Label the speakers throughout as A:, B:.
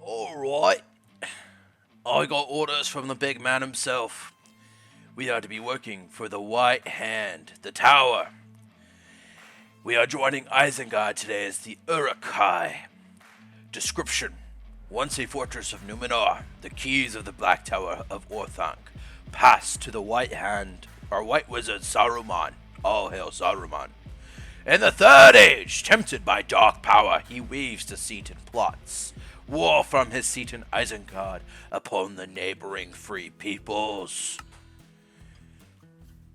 A: Alright, I got orders from the big man himself. We are to be working for the White Hand, the Tower. We are joining Isengard today as the Uruk-hai. Description: once a fortress of Numenor, the keys of the Black Tower of Orthanc passed to the White Hand, or White Wizard Saruman. All hail Saruman. In the Third Age, tempted by dark power, he weaves deceit and plots war from his seat in Isengard upon the neighboring free peoples.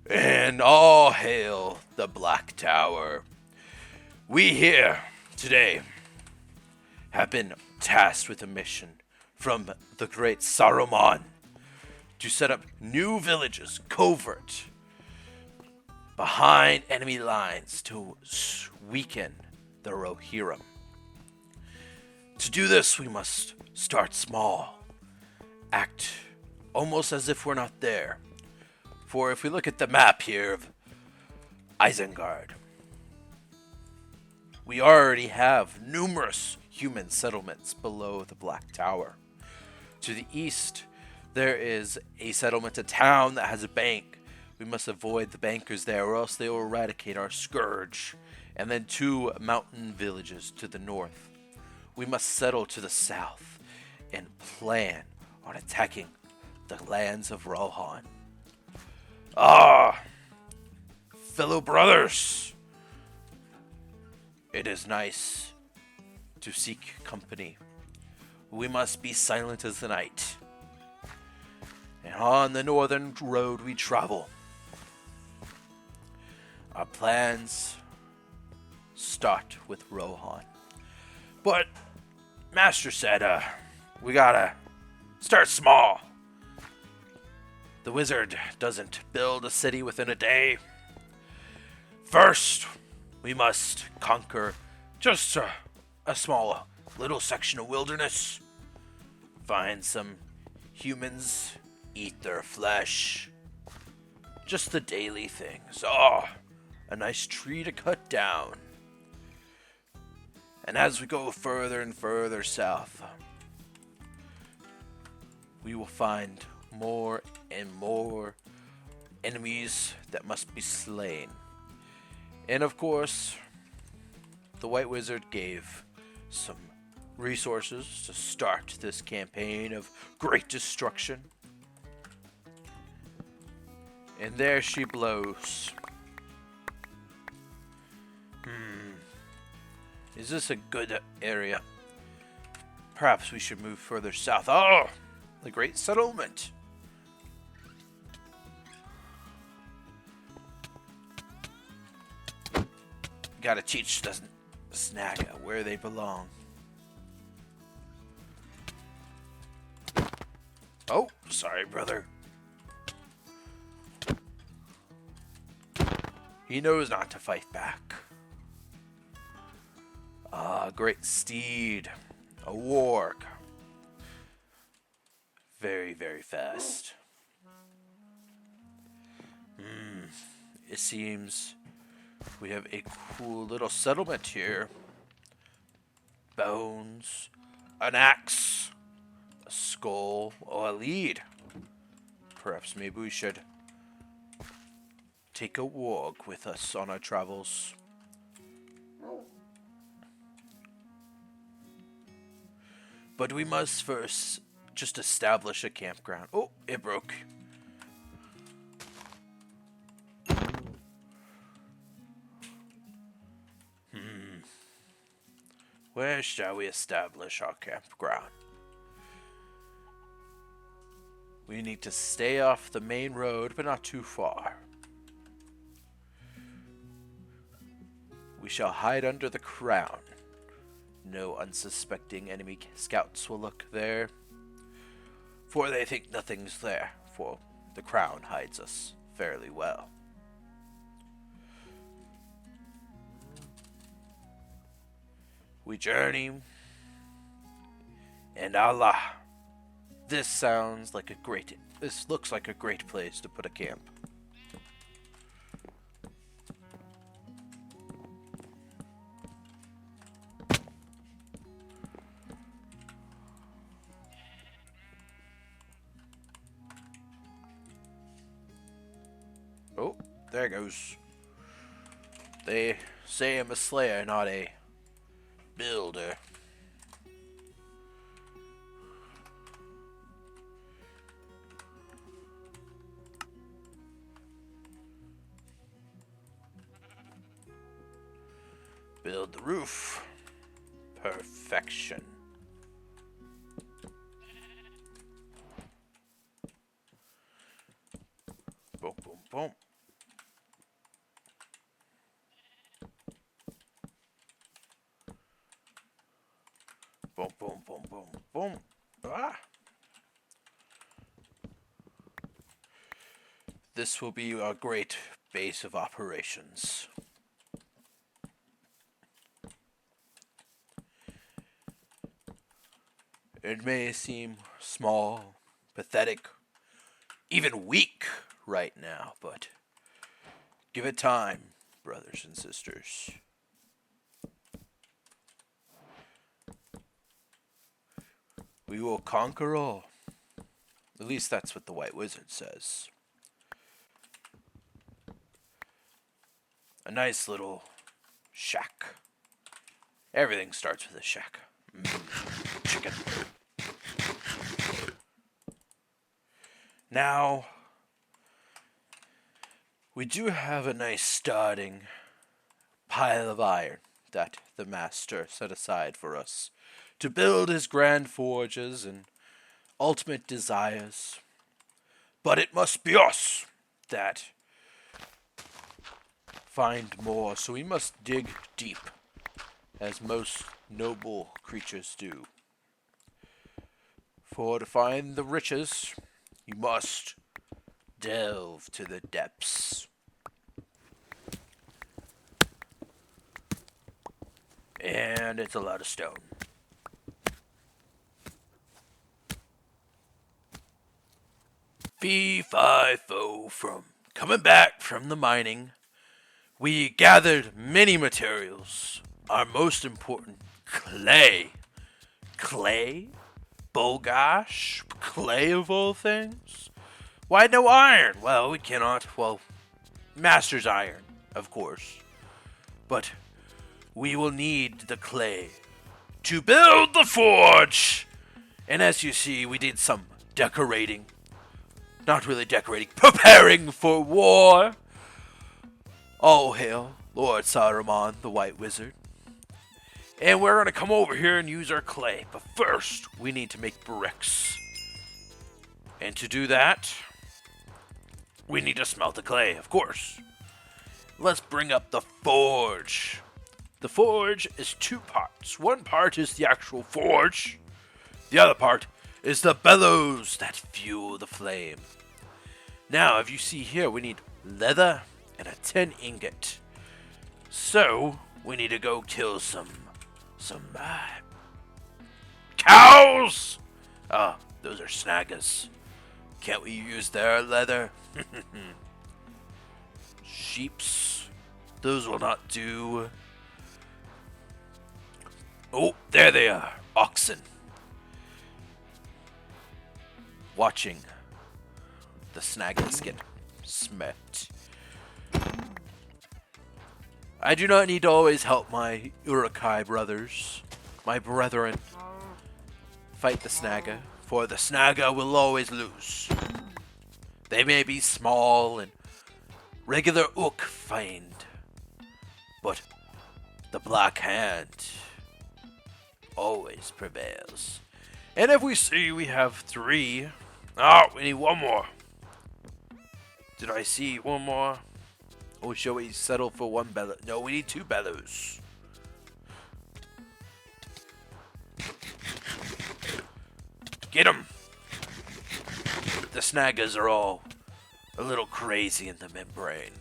A: And all hail the Black Tower. We here today have been tasked with a mission from the great Saruman to set up new villages, covert, behind enemy lines to weaken the Rohirrim. To do this, we must start small, act almost as if we're not there. For if we look at the map here of Isengard, we already have numerous human settlements below the Black Tower. To the east, there is a settlement, a town that has a bank. We must avoid the bankers there, or else they will eradicate our scourge. And then 2 mountain villages to the north. We must settle to the south and plan on attacking the lands of Rohan. Fellow brothers, it is nice to seek company. We must be silent as the night. And on the northern road we travel. Our plans start with Rohan. But Master said, we gotta start small. The wizard doesn't build a city within a day. First, we must conquer just a small little section of wilderness. Find some humans, eat their flesh. Just the daily things. A nice tree to cut down. And as we go further and further south, we will find more and more enemies that must be slain. And of course, the White Wizard gave some resources to start this campaign of great destruction. And there she blows. Is this a good area? Perhaps we should move further south. The great settlement. Gotta teach the Snaga where they belong. Oh, sorry, brother. He knows not to fight back. Great steed. A warg. Very, very fast. It seems we have a cool little settlement here. Bones. An axe. A skull. A lead. Perhaps maybe we should take a warg with us on our travels. But we must first just establish a campground. Oh, it broke. Where shall we establish our campground? We need to stay off the main road, but not too far. We shall hide under the crown. No unsuspecting enemy scouts will look there, for they think nothing's there, for the crown hides us fairly well. We journey, and Allah, this looks like a great place to put a camp. there it goes. They say I'm a slayer, not a builder. Build the roof. Perfection. Boom, boom, boom. Boom, boom, boom, boom, boom. Ah! This will be a great base of operations. It may seem small, pathetic, even weak right now, but give it time, brothers and sisters. We will conquer all. At least that's what the White Wizard says. A nice little shack. Everything starts with a shack. Chicken. Now, we do have a nice starting pile of iron that the master set aside for us to build his grand forges and ultimate desires. But it must be us that find more, so we must dig deep, as most noble creatures do. For to find the riches, you must delve to the depths. And it's a lot of stone. Fee-fi-fo. From coming back from the mining, we gathered many materials. Our most important, clay. Clay? Bolgash? Clay of all things? Why no iron? Well, we cannot. Well, master's iron, of course. But we will need the clay to build the forge. And as you see, we did some decorating. Not really decorating, preparing for war. All hail Lord Saruman, the White Wizard. And we're going to come over here and use our clay. But first, we need to make bricks. And to do that, we need to smelt the clay, of course. Let's bring up the forge. The forge is two parts. One part is the actual forge. The other part is the bellows that fuel the flame. Now, if you see here, we need leather and a tin ingot. So, we need to go kill some cows! Those are snaggers. Can't we use their leather? Sheeps. Those will not do. Oh, there they are. Oxen. Watching the snaggers get smacked. I do not need to always help my Urukai brothers, my brethren, fight the snagger, for the snagger will always lose. They may be small and regular ook find, but the Black Hand always prevails. And if we see we have 3, we need one more. Did I see one more? Or shall we settle for one bellow? No, we need 2 bellows. Get them! The snaggers are all a little crazy in the membrane.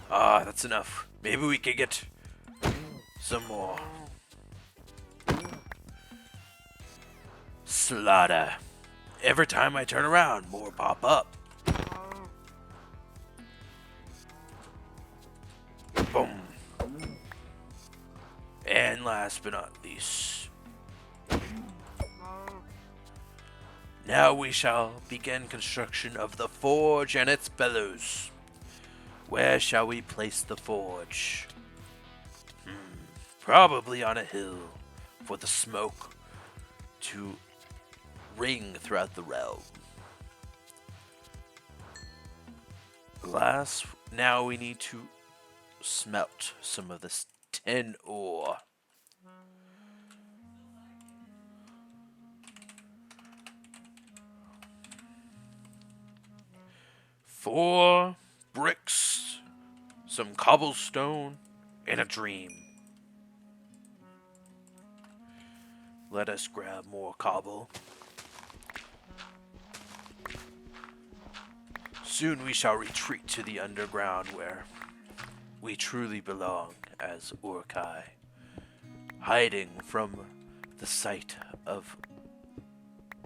A: That's enough. Maybe we could get some more. Slaughter. Every time I turn around, more pop up. Boom. And last but not least, Now we shall begin construction of the forge and its bellows. Where shall we place the forge? Probably on a hill for the smoke to ring throughout the realm. Now we need to smelt some of this tin ore. Four bricks, some cobblestone, and a dream. Let us grab more cobble. Soon we shall retreat to the underground where we truly belong as Urkai, hiding from the sight of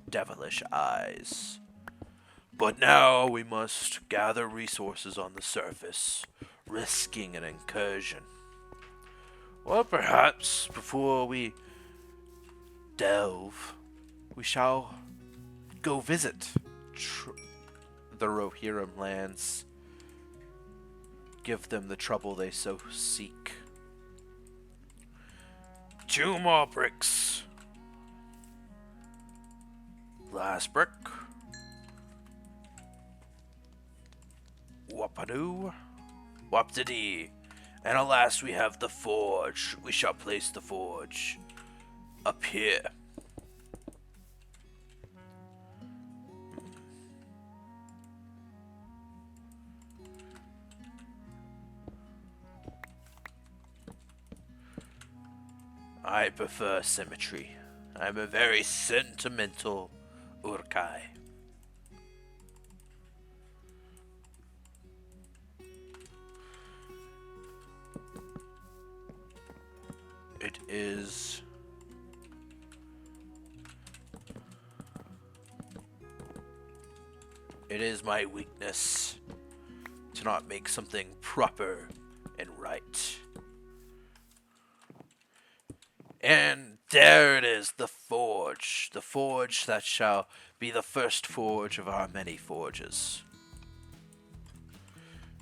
A: devilish eyes. But now we must gather resources on the surface, risking an incursion. Or perhaps before we delve, we shall go visit the Rohirrim lands. Give them the trouble they so seek. 2 more bricks. Last brick. Wapadoo. Waptidee. And alas, we have the forge. We shall place the forge up here. I prefer symmetry. I'm a very sentimental Urkai. It is my weakness to not make something proper and right. And there it is, the forge that shall be the first forge of our many forges.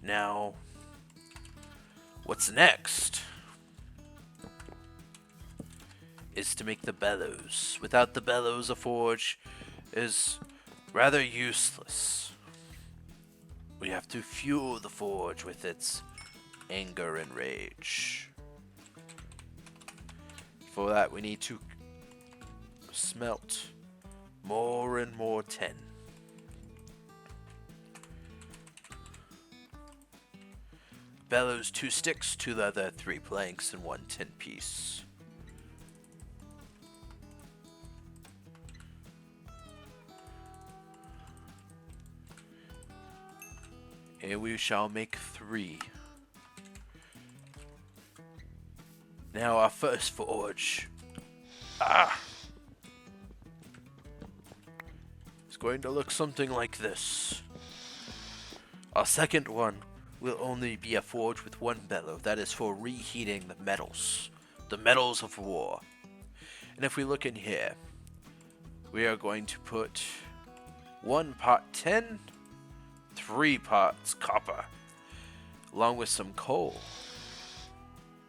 A: Now, what's next is to make the bellows. Without the bellows, a forge is rather useless. We have to fuel the forge with its anger and rage. For that, we need to smelt more and more tin. Bellows, 2 sticks, 2 leather, 3 planks, and 1 tin piece. And we shall make 3. Now our first forge. It's going to look something like this. Our second one will only be a forge with 1 bellow. That is for reheating the metals of war. And if we look in here, we are going to put 1 pot tin, 3 pots copper, along with some coal.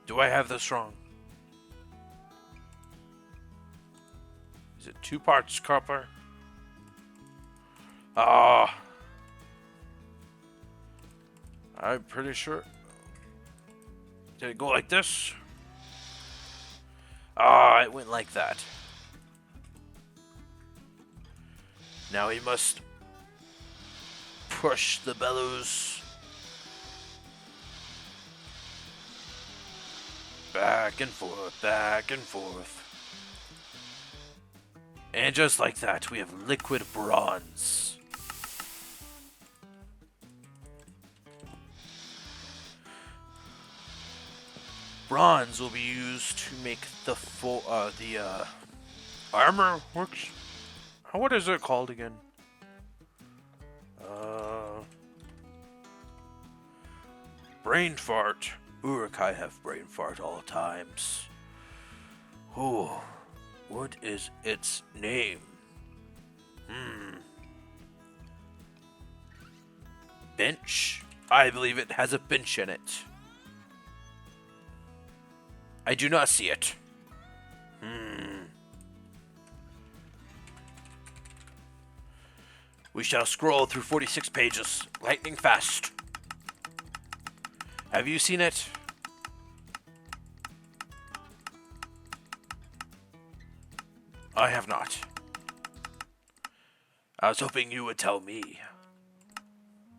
A: Do I have this wrong? Is it 2 parts copper? I'm pretty sure. Did it go like this? It went like that. Now we must push the bellows back and forth, back and forth. And just like that, we have liquid bronze. Bronze will be used to make the armor works. What is it called again? Brain fart. Urukai have brain fart all times. Oh, what is its name? Bench? I believe it has a bench in it. I do not see it. We shall scroll through 46 pages, lightning fast. Have you seen it? I have not. I was hoping you would tell me.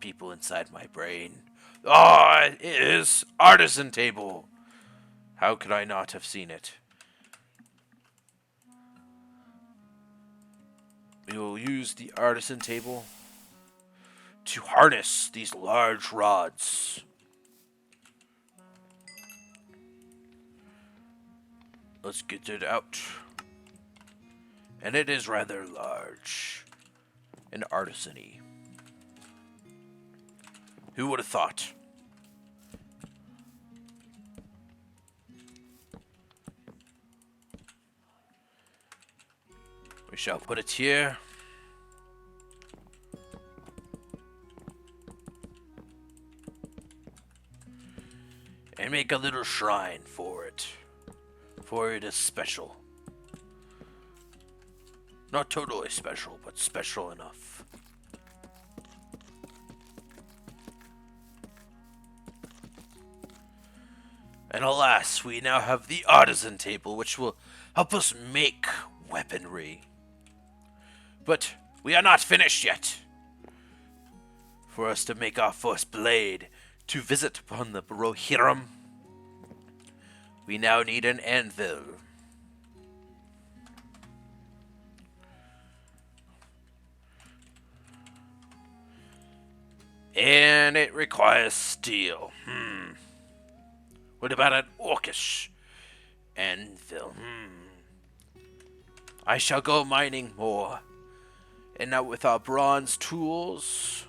A: People inside my brain. Ah, it is artisan table. How could I not have seen it? We will use the artisan table to harness these large rods. Let's get it out. And it is rather large and artisan-y. Who would have thought? We shall put it here. And make a little shrine for it. For it is special. Not totally special, but special enough. And alas, we now have the artisan table, which will help us make weaponry. But we are not finished yet. For us to make our first blade to visit upon the Rohirrim, we now need an anvil. And it requires steel. What about an orcish anvil? I shall go mining more. And now with our bronze tools...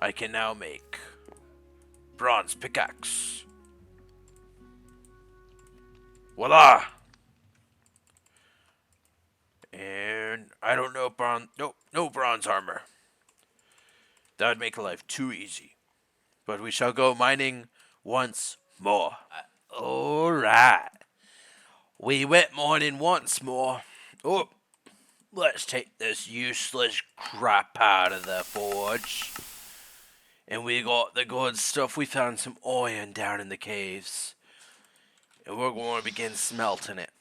A: I can now make bronze pickaxe. Voila! And I don't know no bronze armor. That would make life too easy. But we shall go mining once more. Alright. We went mining once more. Oh, let's take this useless crap out of the forge. And we got the good stuff. We found some iron down in the caves. And we're going to begin smelting it.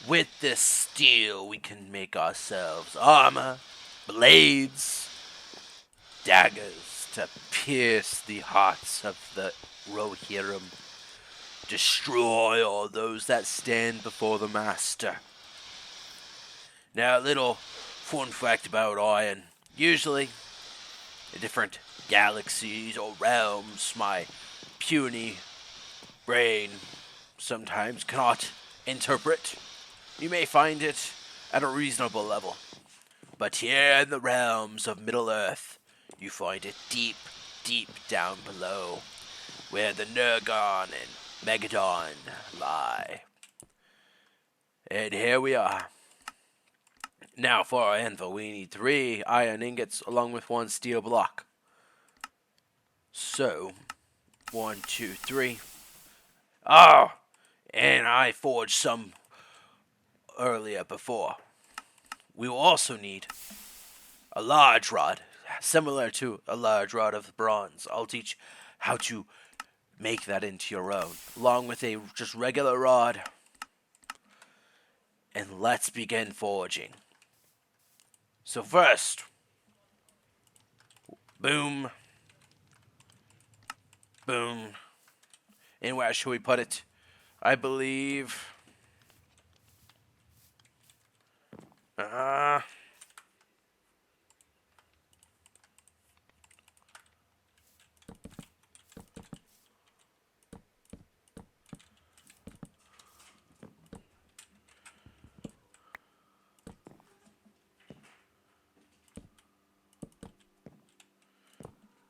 A: With this steel, we can make ourselves armor, blades, daggers to pierce the hearts of the Rohirrim. Destroy all those that stand before the master. Now, a little fun fact about iron. Usually, in different galaxies or realms, my puny brain sometimes cannot interpret. You may find it at a reasonable level. But here in the realms of Middle-earth, you find it deep, deep down below, where the Nergon and Megadon lie. And here we are. Now for our anvil, we need 3 iron ingots along with 1 steel block. So, 1, 2, 3. Oh, and I forged some earlier before. We will also need a large rod, similar to a large rod of bronze. I'll teach how to make that into your own, along with a just regular rod. And let's begin forging. So first, boom, boom. And where should we put it? I believe...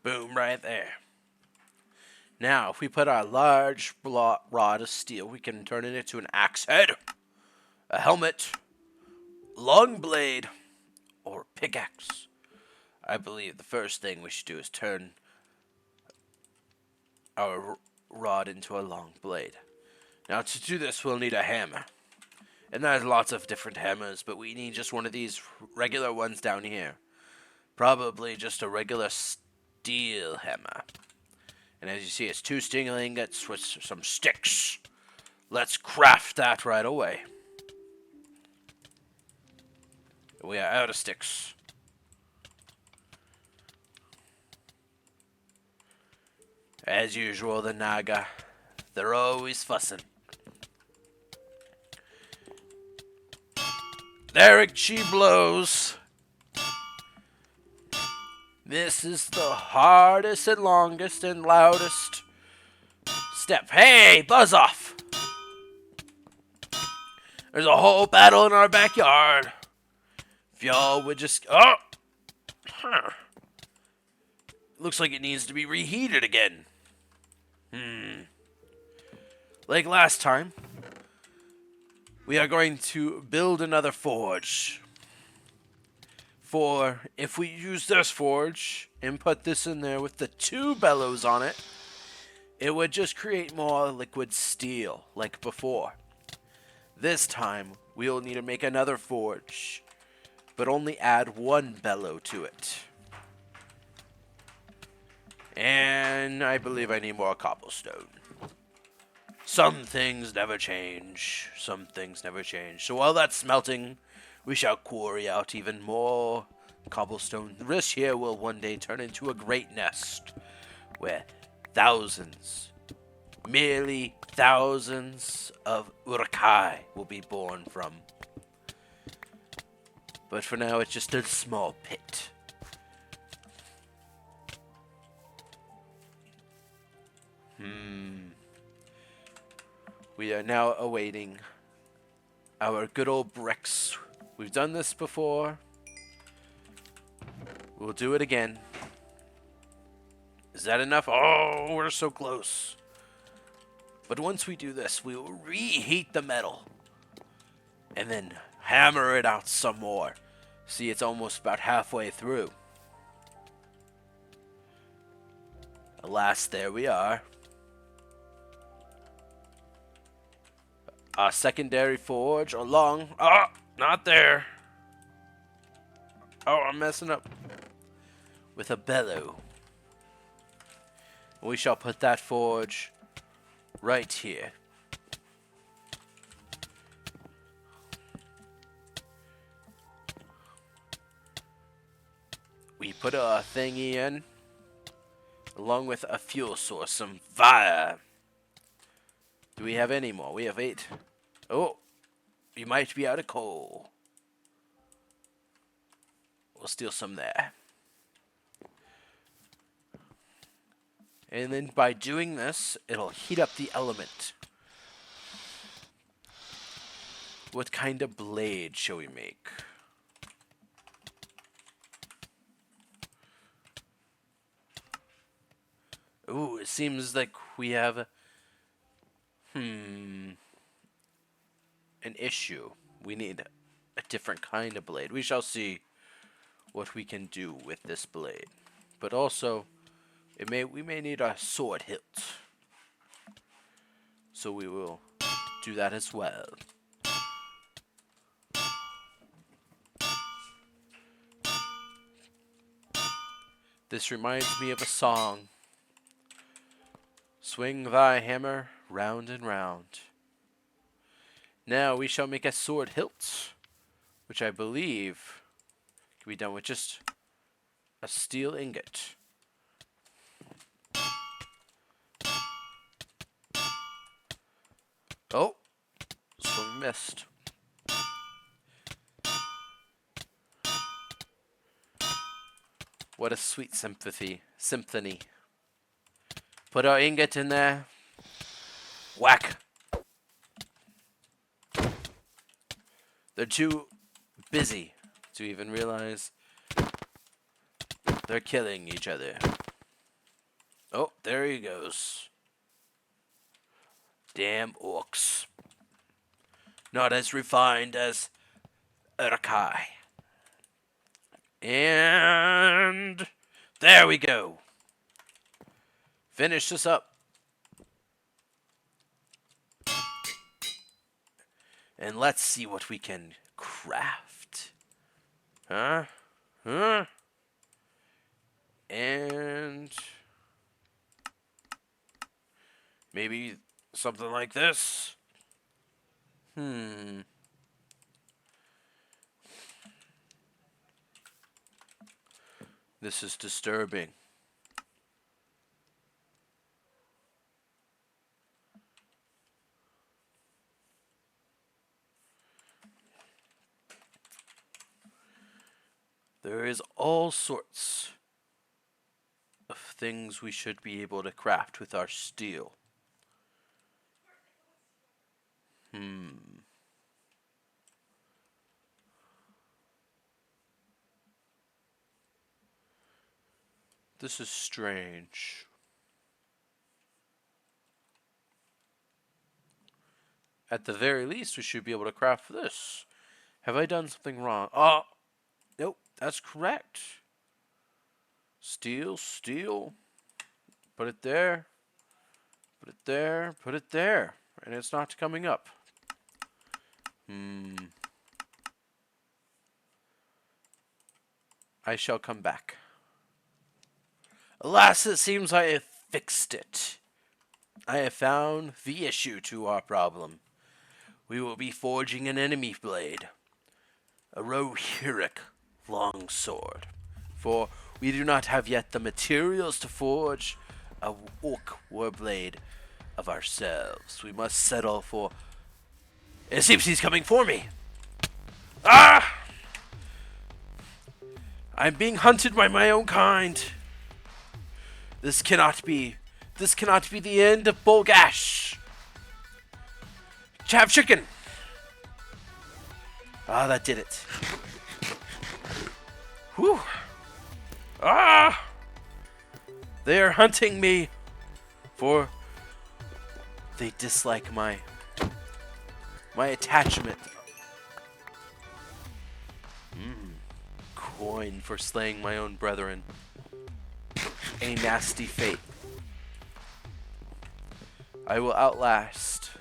A: boom, right there. Now, if we put our large rod of steel, we can turn it into an axe head, a helmet, long blade, or a pickaxe. I believe the first thing we should do is turn our rod into a long blade. Now, to do this, we'll need a hammer. And there's lots of different hammers, but we need just one of these regular ones down here. Probably just a regular steel hammer. And as you see, it's 2 steel ingots with some sticks. Let's craft that right away. We are out of sticks. As usual, the Naga. They're always fussing. There she blows. This is the hardest and longest and loudest step. Hey, buzz off! There's a whole battle in our backyard. If y'all would just... Oh! Huh. Looks like it needs to be reheated again. Like last time, we are going to build another forge. For if we use this forge and put this in there with the 2 bellows on it, it would just create more liquid steel like before. This time, we'll need to make another forge, but only add 1 bellow to it. And I believe I need more cobblestone. Some things never change. Some things never change. So while that's smelting, we shall quarry out even more cobblestone. This here will one day turn into a great nest, where thousands, merely thousands of Urukai will be born from. But for now, it's just a small pit. We are now awaiting our good old bricks. We've done this before. We'll do it again. Is that enough? Oh, we're so close. But once we do this, we will reheat the metal. And then hammer it out some more. See, it's almost about halfway through. Alas, there we are. Our secondary forge along. Oh, not there. Oh, I'm messing up. With a bellow. We shall put that forge right here. We put a thingy in, along with a fuel source, some fire. Do we have any more? We have 8. Oh, you might be out of coal. We'll steal some there. And then by doing this, it'll heat up the element. What kind of blade shall we make? Ooh, it seems like we have an issue. We need a different kind of blade. We shall see what we can do with this blade. But also, we may need a sword hilt. So we will do that as well. This reminds me of a song. Swing thy hammer round and round. Now we shall make a sword hilt, which I believe can be done with just a steel ingot. Oh, swing missed. What a sweet symphony. Put our ingot in there. Whack. They're too busy to even realize they're killing each other. Oh, there he goes. Damn orcs. Not as refined as Urkai. And there we go. Finish this up. And let's see what we can craft. Huh? And maybe something like this. This is disturbing. There is all sorts of things we should be able to craft with our steel. This is strange. At the very least, we should be able to craft this. Have I done something wrong? Oh, nope, that's correct. Steel, steel. Put it there. Put it there. Put it there. And it's not coming up. I shall come back. Alas, it seems I have fixed it. I have found the issue to our problem. We will be forging an enemy blade. A rohiric longsword. For we do not have yet the materials to forge a orc warblade of ourselves. We must settle for... It seems he's coming for me! Ah! I'm being hunted by my own kind. This cannot be. This cannot be the end of Bolgash. Have chicken! Ah, that did it. Whew. Ah! They are hunting me. For they dislike my attachment. Coin for slaying my own brethren. A nasty fate. I will outlast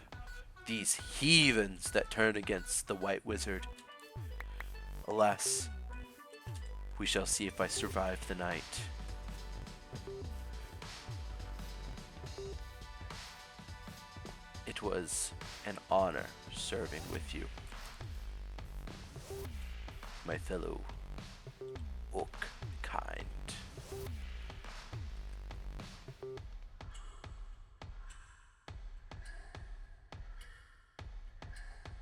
A: these heathens that turn against the White Wizard. Alas, we shall see if I survive the night. It was an honor serving with you, my fellow orc kind.